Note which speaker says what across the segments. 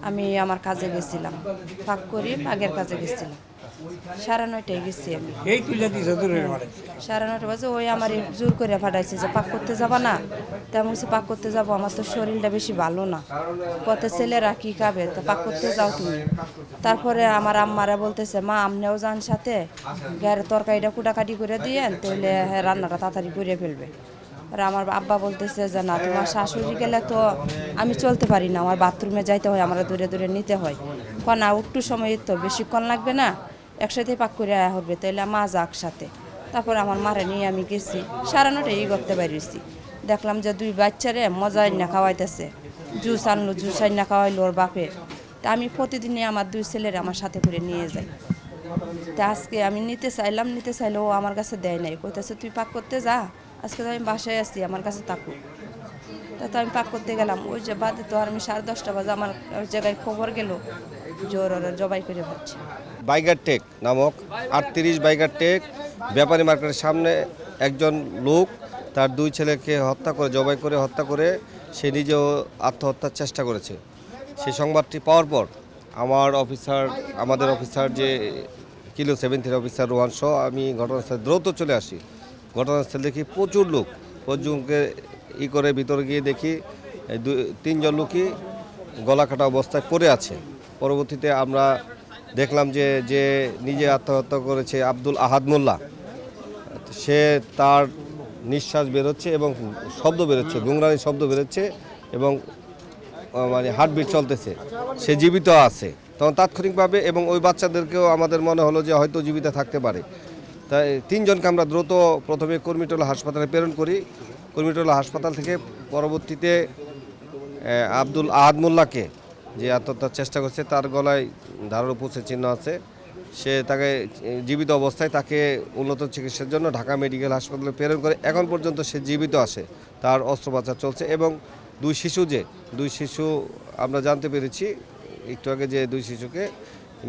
Speaker 1: আমি আমার কাজে গেছিলাম, পাক করি পাকের কাজে গেছিলাম। 9:30টায় গেছি আমি।
Speaker 2: এই তুলে দিছে দূরের বাড়ি।
Speaker 1: 9:30 বাজে ওই আমার জোর করে পাঠাইছে যে পাক করতে যাবা না। তেমন কিছু পাক করতে যাবো, আমার তো শরীরটা বেশি ভালো না। কত ছেলেরা কি খাবে, তো পাক করতে যাও তুমি। তারপরে আমার আম্মারা বলতেছে, মা আমনেও যান সাথে, গ্যারের তরকারিটা কুটাকাটি করে দিয়েন, তাহলে রান্নাটা তাড়াতাড়ি করে ফেলবে। আর আমার আব্বা বলতেছে যে না, তোমার শাশুড়ি গেলে তো আমি চলতে পারি না, আমার বাথরুমে যাইতে হয়, আমরা দূরে দূরে নিতে হয়। না একটু সময় তো বেশিক্ষণ লাগবে না, একসাথে পাক করে আয়া হবে, তাহলে মা যাক সাথে। তারপর আমার মারে নিয়ে আমি গেছি, 9:30টায় করতে পারিছি। দেখলাম যে 2 বাচ্চারে মজা না খাওয়াইতেছে, জুস আনলো, জুস আইনা খাওয়াইলো ওর বাপের। তা আমি প্রতিদিনই আমার 2 ছেলের আমার সাথে করে নিয়ে যাই। তা আজকে আমি নিতে চাইলেও ও আমার কাছে দেয় নাই, কইতেছে তুই পাক করতে যা, আজকে তো আমি বাসায় আছি, আমার কাছে থাকুক। তা তো আমি পাক করতে গেলাম, ওই যে বাদে তো আর আমি 10:30 বাজে আমার ওই জায়গায় খবর গেল জোর ওরা জবাই করে ভাবছে।
Speaker 3: বাইগার টেক নামক 38 বাইগার টেক ব্যাপারী মার্কেটের সামনে একজন লোক তার 2 ছেলেকে হত্যা করে, জবাই করে হত্যা করে সে নিজেও আত্মহত্যার চেষ্টা করেছে। সেই সংবাদটি পাওয়ার পর আমাদের অফিসার যে কিলো 73 অফিসার রোহান সহ আমি ঘটনাস্থলে দ্রুত চলে আসি। ঘটনাস্থলে দেখি প্রচুর লোক, প্রচুরকে করে ভিতরে গিয়ে দেখি 3জন লোকই গলা কাটা অবস্থায় পড়ে আছে। পরবর্তীতে আমরা দেখলাম যে নিজে আত্মহত্যা করেছে আব্দুল আহাদ মোল্লা, সে তার নিঃশ্বাস বেরোচ্ছে এবং শব্দ বেরোচ্ছে, গুংরানি শব্দ বেরোচ্ছে এবং মানে হার্টবিট চলতেছে, সে জীবিত আছে। তখন তাৎক্ষণিকভাবে এবং ওই বাচ্চাদেরকেও আমাদের মনে হলো যে হয়তো জীবিত থাকতে পারে। তাই 3 জনকে আমরা দ্রুত প্রথমে কর্মীটোলা হাসপাতালে প্রেরণ করি। কর্মীটোলা হাসপাতাল থেকে পরবর্তীতে আব্দুল আহাদ মোল্লাকে, যে আত্মহত্যার চেষ্টা করছে, তার গলায় ধারালো পুঁচের চিহ্ন আছে, সে তাকে জীবিত অবস্থায় তাকে উন্নত চিকিৎসার জন্য ঢাকা মেডিকেল হাসপাতালে প্রেরণ করে। এখন পর্যন্ত সে জীবিত আছে, তার অস্ত্রোপচার চলছে। এবং 2 শিশু আমরা জানতে পেরেছি একটু আগে যে 2 শিশুকে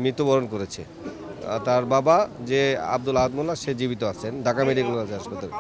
Speaker 3: মৃত্যুবরণ করেছে। তার বাবা যে আব্দুল আহাদ মোল্লা সে জীবিত আছেন ঢাকা মেডিকেল হাসপাতালে।